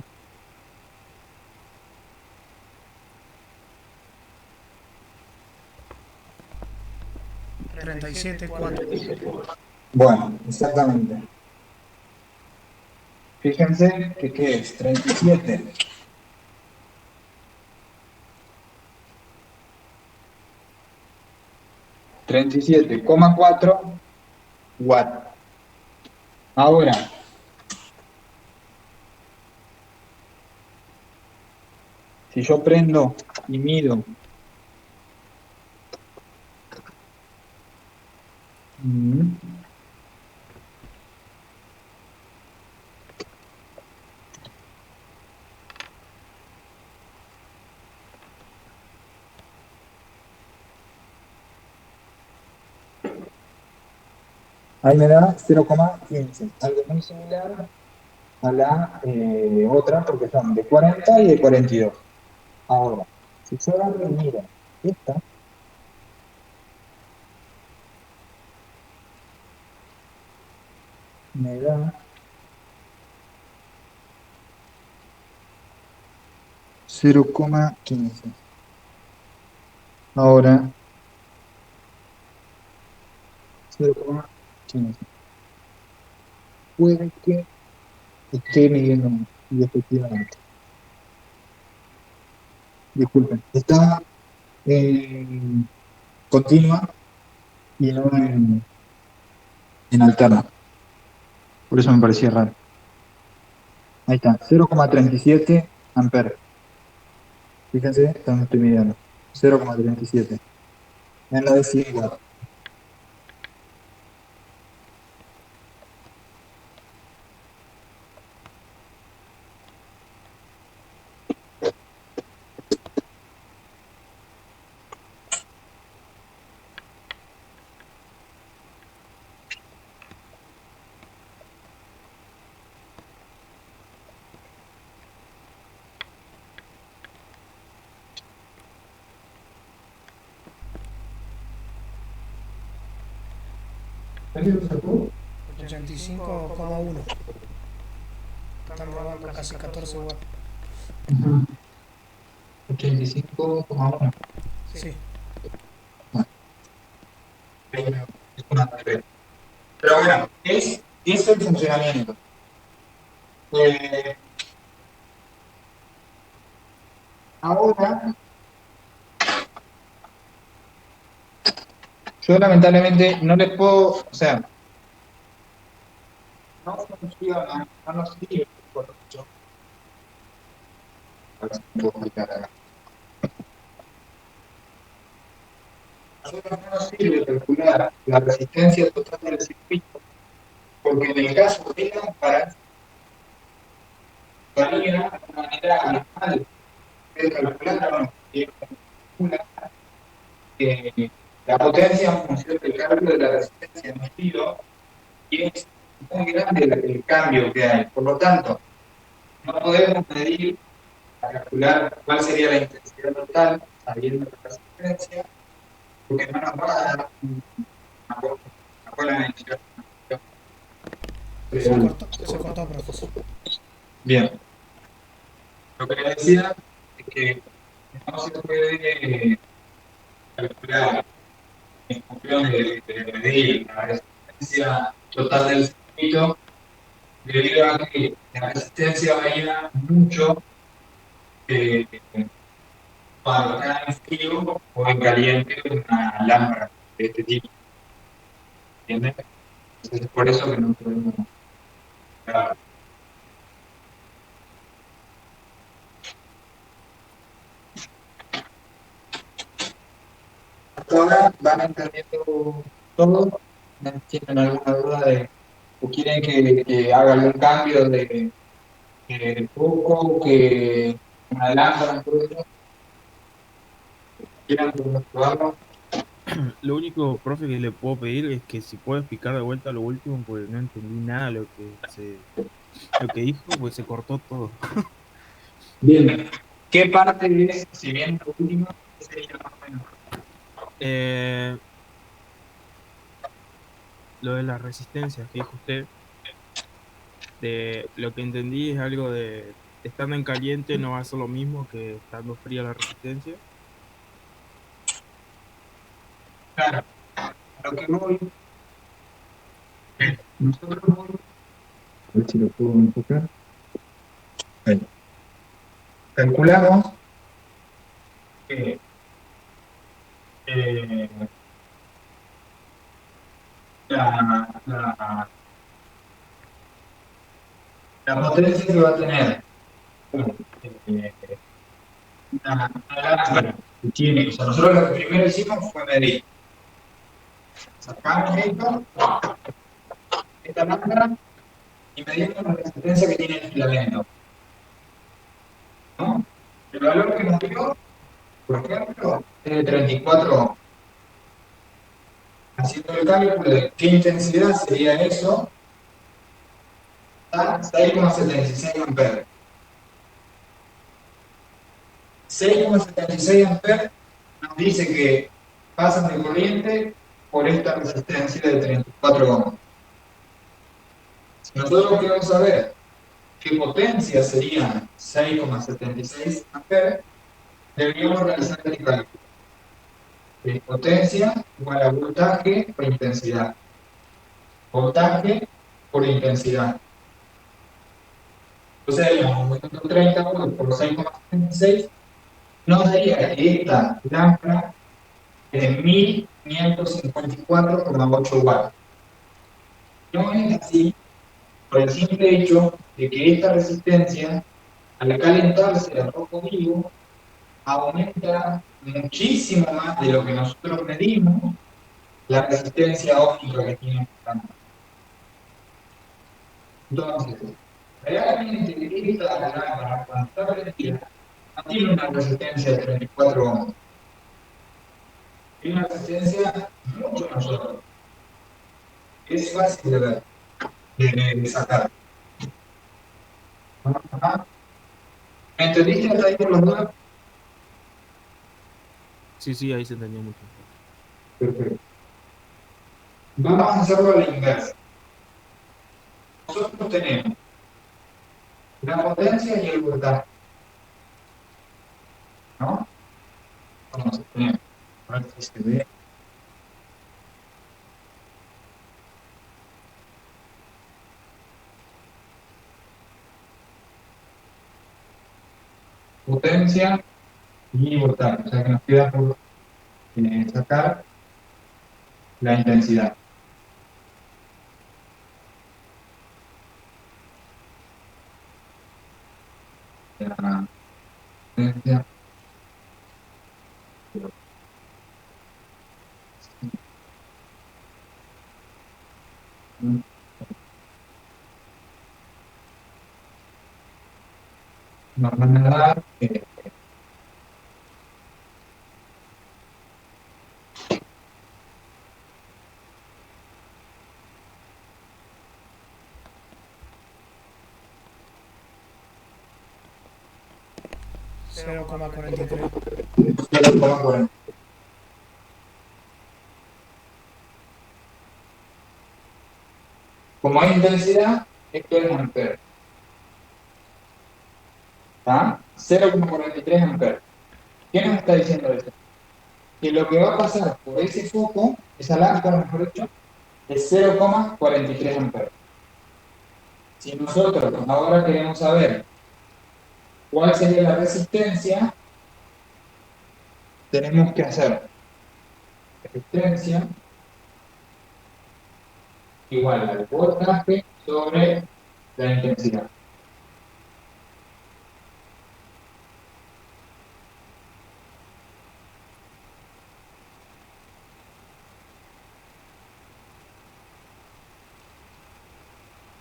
Treinta y siete 4. Bueno, exactamente. Fíjense que ¿qué es? 37. 37,4 watts. Ahora, si yo prendo y mido ahí me da 0,15, algo muy similar a la otra, porque son de 40 y de 42. Ahora, si yo agarro y miro esta, me da 0,15. Ahora, 0,15. Puede que esté midiendo mal, y efectivamente. Disculpen, está en continua y no en alterna. Por eso me parecía raro. Ahí está, 0,37 amperes. Fíjense, también estoy midiendo. 0,37. En la de 100 watts. ¿Alguien lo sacó? 85,1. Están grabando casi 14 watts. Ajá. 85,1. Sí. Es una tablet. Pero bueno, es el funcionamiento. Eh, ahora, yo lamentablemente no les puedo, o sea, no funciona, no nos sirve por mucho. A ver si me puedo explicar acá. A nosotros no nos sirve calcular la resistencia total del circuito, porque en el caso de lámparas, varía de una manera abismal. Ustedes calcularon que calcula, la potencia en función del cálculo de la resistencia en estilo y es muy grande el cambio que hay. Por lo tanto, no podemos medir, calcular cuál sería la intensidad total sabiendo la resistencia, porque no nos va a dar una buena medición. Se cortó, profesor. Bien, lo que les decía es que no se puede calcular en función de medir la resistencia total del circuito debido a que la resistencia varía mucho eh, cuando está en frío o en caliente una lámpara de este tipo, ¿entiendes? Entonces es por eso que no podemos grabar. Hasta ahora van entendiendo todo, no tienen alguna duda de o quieren que haga algún cambio de foco, que una lámpara, todo eso, quieran probarlo. Lo único, profe, que le puedo pedir es que si puede explicar de vuelta lo último, porque no entendí nada lo que dijo, pues se cortó todo. Bien, ¿qué parte es, si bien lo último, qué sería más o menos? Eh, lo de las resistencias que dijo usted, de lo que entendí es algo de estando en caliente no va a ser lo mismo que estando fría la resistencia. Claro, a lo que voy, nosotros hoy, a ver si lo puedo enfocar. Ahí. Calculamos que eh, la, la potencia que va a tener eh, una lámpara que tiene, o sea, nosotros lo que primero hicimos fue medir, sacamos esta lámpara y medimos la resistencia que tiene el filamento, ¿no? El valor que nos dio, por ejemplo, es de 34 ohms. Haciendo el cálculo de qué intensidad sería eso, da 6,76 amperes. 6,76 amperes nos dice que pasan de corriente por esta resistencia de 34 ohms. Si nosotros queremos saber qué potencia sería 6,76 amperes, deberíamos realizar este cálculo. Potencia igual a voltaje por intensidad. Voltaje por intensidad. Entonces, un movimiento 30 volts por 6,76 nos daría que esta lámpara es de 1554,8 watts. No es así por el simple hecho de que esta resistencia, al calentarse al rojo vivo, aumenta muchísimo más de lo que nosotros medimos la resistencia óptica que tiene esta lámpara. Entonces, realmente esta lámpara, cuando está prendida, no tiene una resistencia de 34 ohms, tiene una resistencia mucho mayor. Es fácil de ver, de sacar. Ajá. ¿Me entendiste hasta ahí por los dos? Sí, sí, ahí se entendió mucho. Perfecto. Vamos a hacerlo a la inversa. Nosotros tenemos la potencia y el voltaje, ¿no? Vamos a tener, a ver si se ve. Potencia y voltaje, o sea que nos queda por sacar la intensidad. La potencia. Nos van a dar cero coma 43. 0,40. Como hay intensidad, esto es amperes. ¿Está? 0,43 amperes. ¿Qué nos está diciendo esto? Que lo que va a pasar por ese foco, esa lámpara, mejor dicho, es 0,43 amperes. Si nosotros ahora queremos saber cuál sería la resistencia, tenemos que hacer resistencia igual al voltaje sobre la intensidad.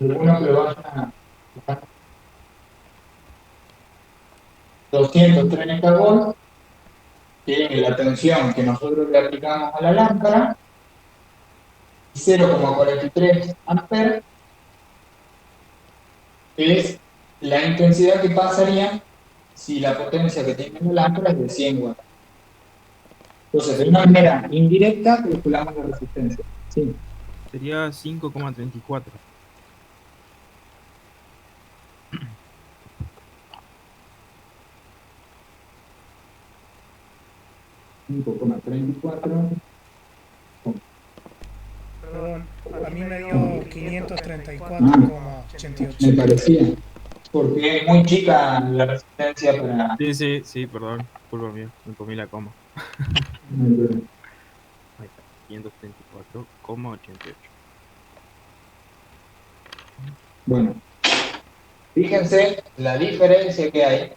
Algunos que lo vayan a 230 volts, que la tensión que nosotros le aplicamos a la lámpara, 0,43 amperes, es la intensidad que pasaría si la potencia que tiene la lámpara es de 100 watts. Entonces, de una manera indirecta, calculamos la resistencia. Sí. Sería 5,34. Perdón, a mí me dio 534,88. Me parecía. Porque es muy chica la resistencia para. Sí, perdón. Culpa mía, me comí la coma. Ahí está, 534,88. Bueno, fíjense la diferencia que hay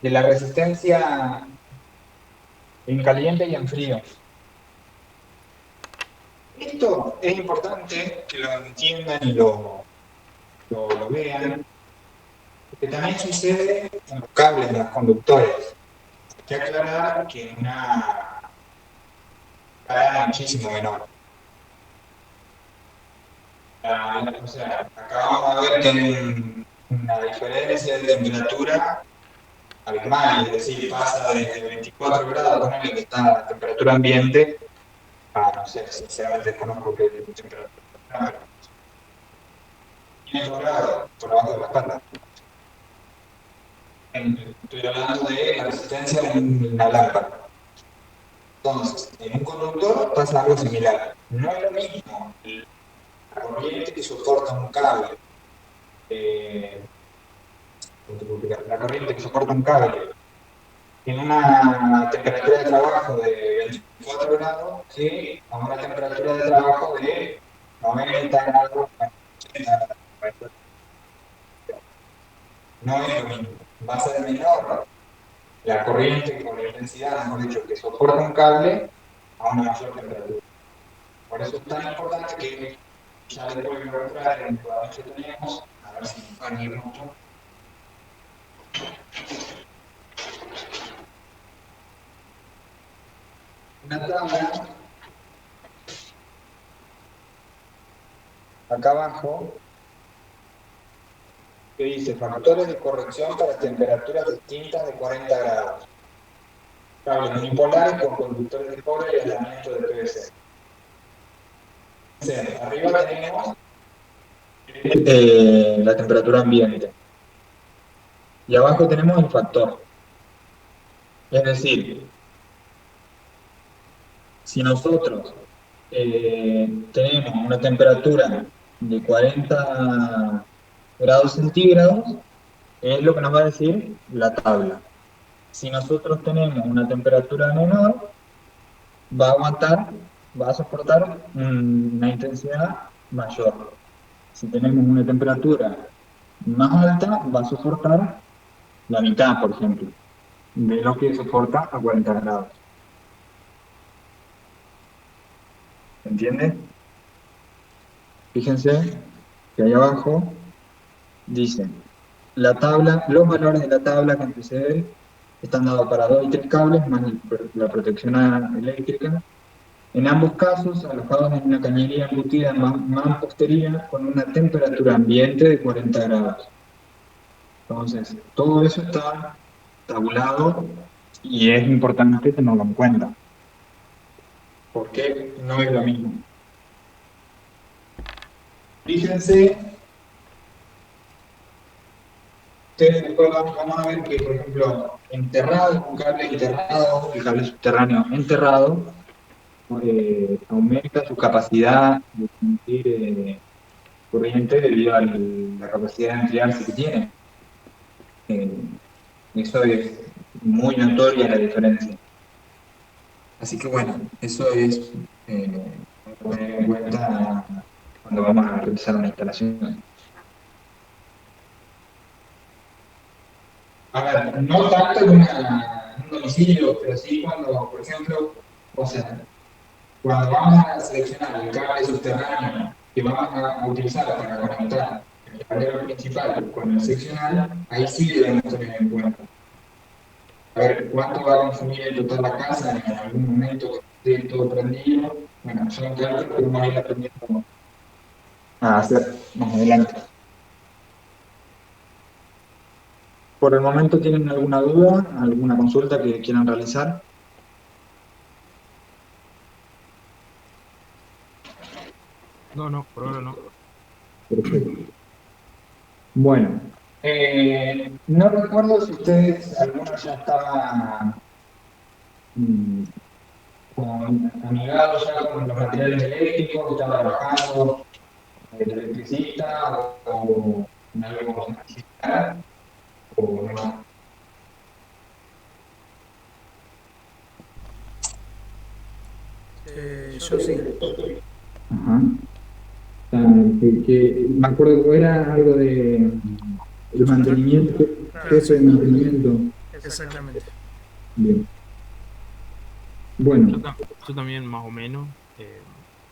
de la resistencia en caliente y en frío. Esto es importante que lo entiendan y lo vean, porque también sucede en los cables, en los conductores. Hay que aclarar que en una escala muchísimo menor. O sea, acá vamos a ver que hay una diferencia de temperatura abismal, es decir, pasa desde 24 grados, ponele que está la temperatura ambiente, no sé, sinceramente desconozco qué temperatura, pero 500 grados por debajo de la espalda. Estoy hablando de la resistencia en la lámpara. Entonces, en un conductor pasa algo similar. No es lo mismo la corriente que soporta un cable. La corriente que soporta un cable en una temperatura de trabajo de 24 grados que a una temperatura de trabajo de 90 grados, 80 grados. No es lo mismo. Va a ser menor la corriente con la intensidad, mejor dicho, que soporta un cable a una mayor temperatura. Por eso es tan importante que ya después voy a mostrar en el cuadro que tenemos, a ver si van a ir mucho. Una tabla acá abajo que dice factores de corrección para temperaturas distintas de 40 grados. Cables unipolares con conductores de cobre y aislamiento de PVC. Arriba tenemos la temperatura ambiente y abajo tenemos el factor. Es decir, si nosotros tenemos una temperatura de 40 grados centígrados, es lo que nos va a decir la tabla. Si nosotros tenemos una temperatura menor, va a aguantar, va a soportar una intensidad mayor. Si tenemos una temperatura más alta, va a soportar la mitad, por ejemplo, de lo que soporta a 40 grados. ¿Entienden? Fíjense que ahí abajo dice la tabla, los valores de la tabla que antecede están dados para 2 y 3 cables más la protección eléctrica. En ambos casos, alojados en una cañería embutida en mampostería con una temperatura ambiente de 40 grados. Entonces, todo eso está tabulado y es importante tenerlo en cuenta, porque no es lo mismo. Fíjense, ustedes después vamos a ver que, por ejemplo, enterrado, un cable enterrado, el cable subterráneo enterrado, aumenta su capacidad de emitir corriente debido a la capacidad de enfriarse que tiene. Eso es muy notoria la diferencia. Así que bueno, eso es tener en cuenta cuando vamos a realizar una instalación. A ver, no tanto en un domicilio, pero sí cuando, por ejemplo, o sea, cuando vamos a seleccionar el cable subterráneo que vamos a utilizar para conectar el tablero principal con el seccional, ahí sí debemos tener en cuenta. A ver, ¿cuánto va a consumir en total la casa en algún momento que esté todo prendido? Bueno, son cálculos que vamos a ir aprendiendo a hacer más adelante. Por el momento, ¿tienen alguna duda, alguna consulta que quieran realizar? No, por ahora no. Perfecto. Bueno, no recuerdo si ustedes, algunos ya estaban amigados ya con los materiales eléctricos, estaban trabajando de electricista o en algo similar, o no. Yo sí. Ajá. Me acuerdo que era algo de el mantenimiento, jefe de mantenimiento. Exactamente. Bien. Bueno, Yo también más o menos,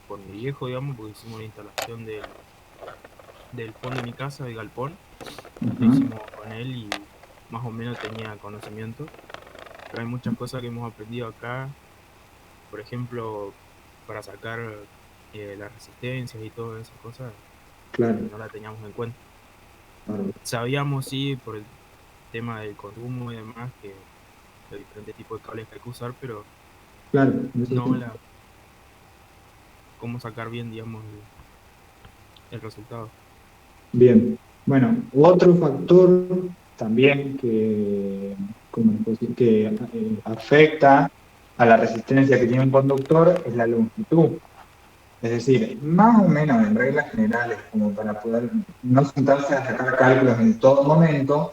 por mi viejo, digamos, porque hicimos la instalación del fondo de mi casa, del galpón. Lo hicimos con él y más o menos tenía conocimiento. Pero hay muchas cosas que hemos aprendido acá. Por ejemplo, para sacar las resistencias y todas esas cosas, claro. no la teníamos en cuenta. Claro. Sabíamos, sí, por el tema del consumo y demás, que los diferentes tipos de cables que hay que usar, pero Claro, no cómo sacar bien, digamos, el resultado. Bien. Bueno, otro factor también que afecta a la resistencia que tiene un conductor es la longitud. Es decir, más o menos en reglas generales, como para poder no sentarse a sacar cálculos en todo momento,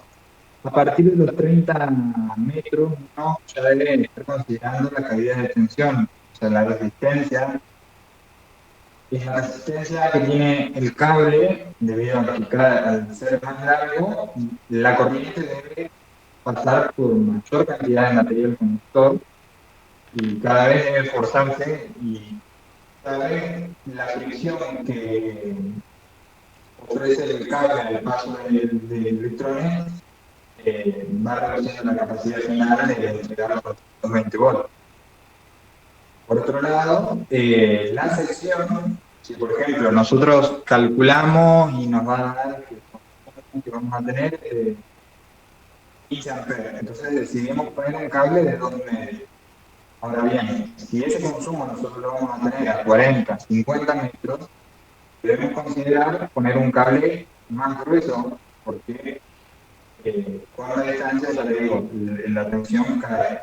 a partir de los 30 metros uno ya debe estar considerando la caída de tensión, o sea, la resistencia. Y la resistencia que tiene el cable, debido a que al ser más largo, la corriente debe pasar por mayor cantidad de material conductor y cada vez debe esforzarse y cada vez la fricción que ofrece el cable al paso de electrones va reduciendo la capacidad final de entregar los 20 volts. Por otro lado, la sección, si por ejemplo nosotros calculamos y nos va a dar que vamos a tener 15 amperes, entonces decidimos poner un cable de 2,5. Ahora bien, si ese consumo nosotros lo vamos a tener a 40, 50 metros, debemos considerar poner un cable más grueso, porque con la distancia, ya le digo, la tensión cae.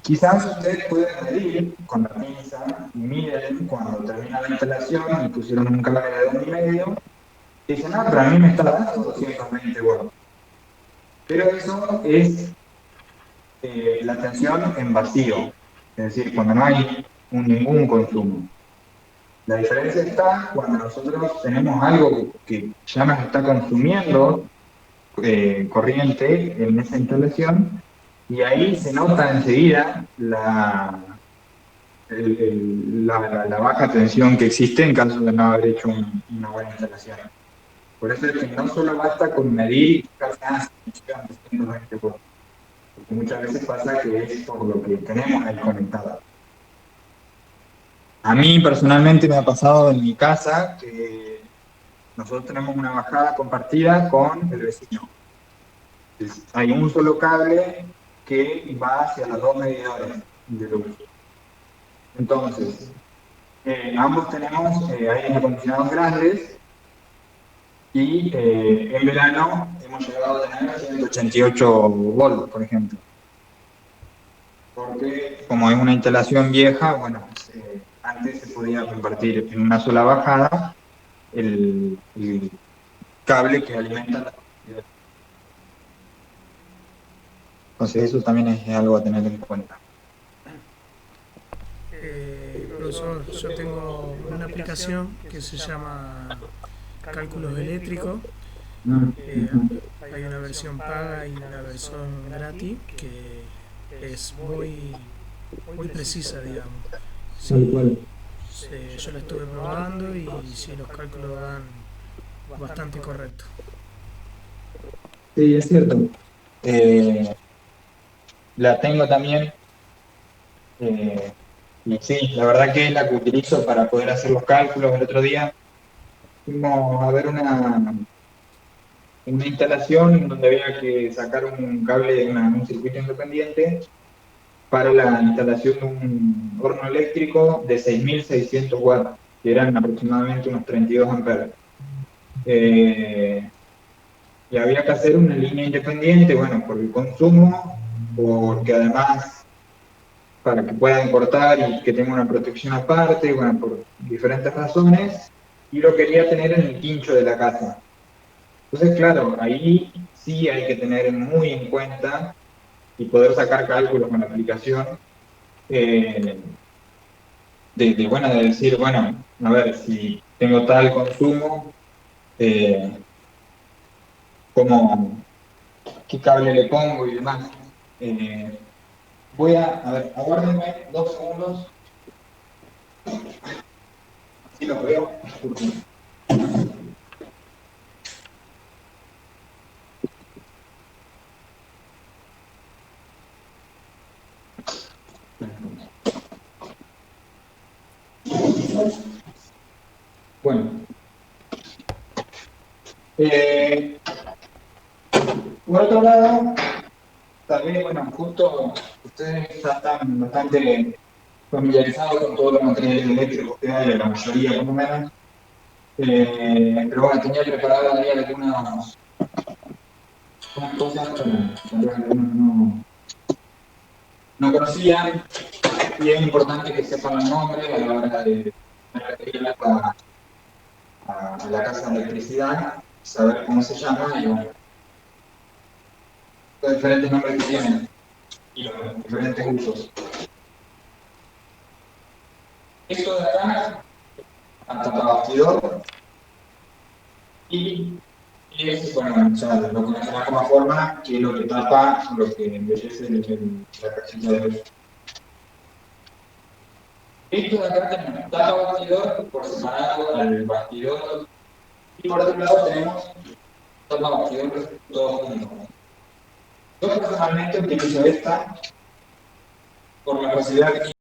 Quizás ustedes pueden medir con la pinza y miden cuando termina la instalación y pusieron un cable de 2,5 y dicen, ah, pero a mí me está dando 220 watts. Pero eso es la tensión en vacío, es decir, cuando no hay ningún consumo. La diferencia está cuando nosotros tenemos algo que ya nos está consumiendo corriente en esa instalación y ahí se nota enseguida la baja tensión que existe en caso de no haber hecho una buena instalación. Por eso es que no solo basta con medir y fijarse tensión de 120 volts, porque muchas veces pasa que es por lo que tenemos ahí conectado. A mí personalmente me ha pasado en mi casa que nosotros tenemos una bajada compartida con el vecino. Entonces, hay un solo cable que va hacia los dos medidores de luz. Entonces, ambos tenemos aires acondicionados grandes y en verano hemos llegado a tener 188 volts, por ejemplo. Porque como es una instalación vieja, bueno, antes se podía compartir en una sola bajada el cable que alimenta la electricidad. Entonces eso también es algo a tener en cuenta. Profesor, yo tengo una aplicación que se llama Cálculos Eléctricos. Hay una versión paga y una versión gratis que es muy precisa, digamos. Sí, yo la estuve probando y sí, los cálculos dan bastante correcto. Sí, es cierto. La tengo también. Y sí, la verdad que es la que utilizo para poder hacer los cálculos. El otro día fuimos a ver una instalación donde había que sacar un cable de un circuito independiente para la instalación de un horno eléctrico de 6.600 watts, que eran aproximadamente unos 32 amperes. Y había que hacer una línea independiente, bueno, por el consumo, porque además para que puedan cortar y que tenga una protección aparte, bueno, por diferentes razones, y lo quería tener en el quincho de la casa. Entonces, claro, ahí sí hay que tener muy en cuenta y poder sacar cálculos con la aplicación, bueno, de decir, bueno, a ver, si tengo tal consumo, qué cable le pongo y demás. Voy a ver, aguárdenme 2 segundos. Así lo veo. Bueno. Por otro lado, también, bueno, justo ustedes ya están bastante familiarizados con todos los materiales eléctricos que hay, la mayoría por lo menos. Pero bueno, tenía preparado ahí algunas cosas que algunos no conocían, y es importante que sepan el nombre a la hora de referirla a la casa de electricidad, saber cómo se llama y bueno, los diferentes nombres que tienen y los diferentes usos. Esto de acá, tapabastidor, y es, bueno, o sea, lo conocerá como forma, que es lo que tapa, lo que embellece la casilla de luz. Esto de acá tenemos tapabastidor por separado al bastidor, y por otro lado tenemos tapabastidor todos juntos. Yo personalmente utilizo esta por la facilidad que